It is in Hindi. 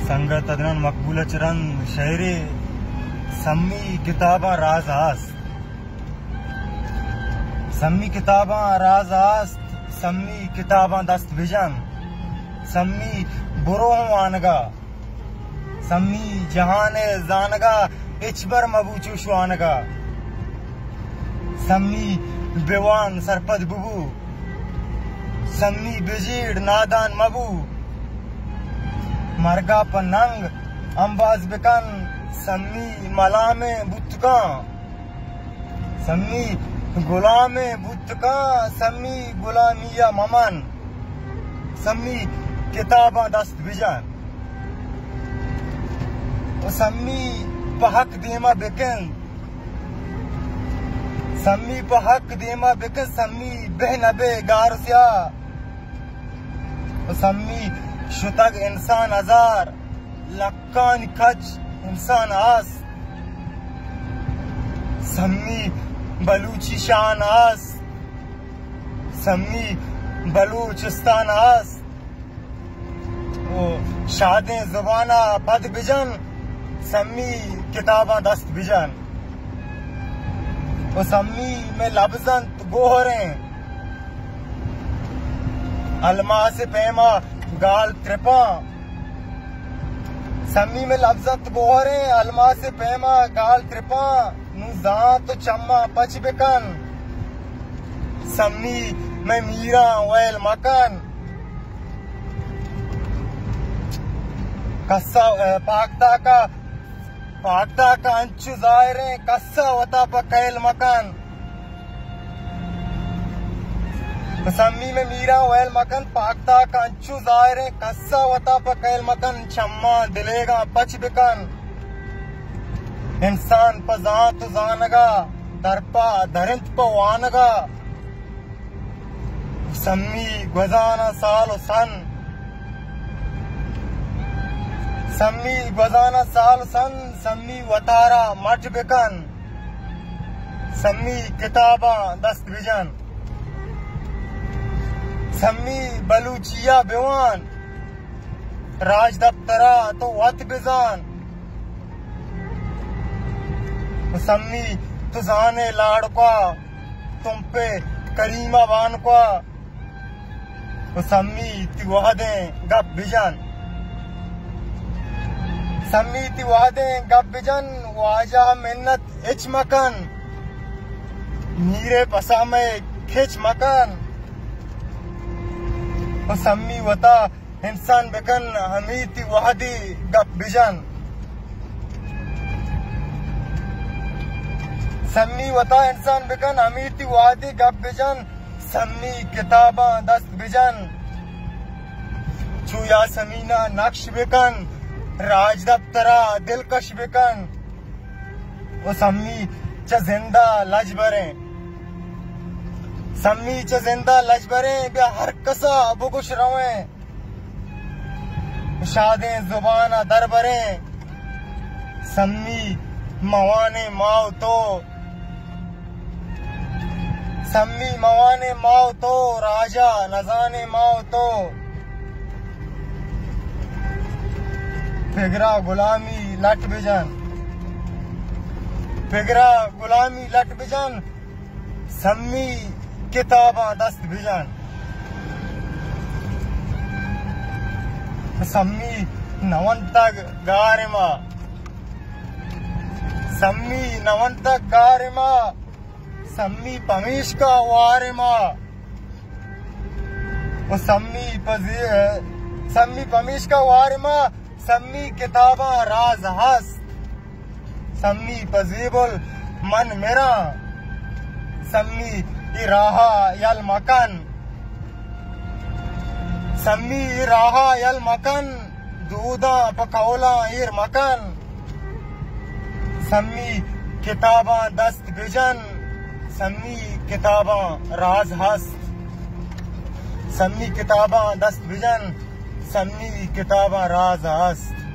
संगत अदनन मकबूल चरन शहरे सम्मी किताबा राज आस्त सम्मी किताबा राज आस्त सम्मी किताबा दस्त बिजन सम्मी बुरो आनगा सम्मी जहान जानगा इचबर मबू चुशवानगा सम्मी बेवान सरपद बुबू सम्मी बिजीड़ नादान मबू मरगा पनंग अंबाज बिकन सम्मी मलामे बुतका सम्मी गुलामे बुतका सम्मी गुलामिया ममन सम्मी किताबा दस्त बिजन सम्मी पहक देमा बिकन सम्मी पहक देमा बिकन सम्मी बहनबे गारसिया सम्मी शुतग इंसान हजार लक्कान खच इंसान आस सम्मी बलूची शान आस सम्मी बलूचिस्तान आस वो शादे जुबाना पद बिजन सम्मी किताबा दस्त बिजन वो सम्मी में लफ्जंत गोहरे अलमास पैमा गाल त्रिपा सम्मी में लफ्जत गोहरे अलमास पैमा गाल त्रिपा नुजात चम्मा पच बिकन सम्मी में मीरा वैल मकन कस्सा पाकता का अंचु जायरे कस्सा वता पकैल मकन सम्मी में मीरा वैल मकन पाकता का अंचु जायरे कस्सा वता पकैल मकन चम्मा दिलेगा पच बिकन इंसान पजात जानगा दरपा दरिंत पवानगा सम्मी गुजाना साल सन सम्मी गुजाना साल सन सम्मी वतारा मट बिकन सम्मी किताबा दस्त बिजन सम्मी बलूचिया बेवान राज दफ्तरा तो वत बिजान सम्मी तुजाने लाड़का तुम पे करीमा बान का सम्मी तिवादे गप बिजन सम्मी तिवादे गप बिजन वाजा मिन्नत इच मकन मीरे पसा में खिच मकन सम्मी वता इंसान बिकन हमीती वहदी गप बिजन सम्मी वता इंसान बिकन हमीती वहदी गप बिजन सम्मी किताबा दस्त बिजन छुया समीना नक्श बिकन राज दफ्तरा दिलकश बिकन वो सम्मी च जिंदा लज बरे सम्मी च जिंदा लजबरे बे हर कसा बुगुश रवे शादे जुबाना दरबरे सम्मी मवाने माव तो सम्मी मवाने माव तो राजा नजाने माव तो फिगरा गुलामी लट बिजन फिगरा गुलामी लट बिजन सम्मी किताबा दस्त बिजन सम्मी नवंतक गारिमा सम्मी नवंतक गारिमा सम्मी पमीश का वारिमा सम्मी पमीश का वारिमा सम्मी किताबा राज हस्त सम्मी पजीबुल मन मेरा सम्मी इराहा यल मकन सम्मी इराहा यल मकन दूधा पकौला इर मकन सम्मी किताबा दस्त बिजन सम्मी किताबा राज हस्त सम्मी किताबा दस्त बिजन सम्मी किताबा राज हस्त।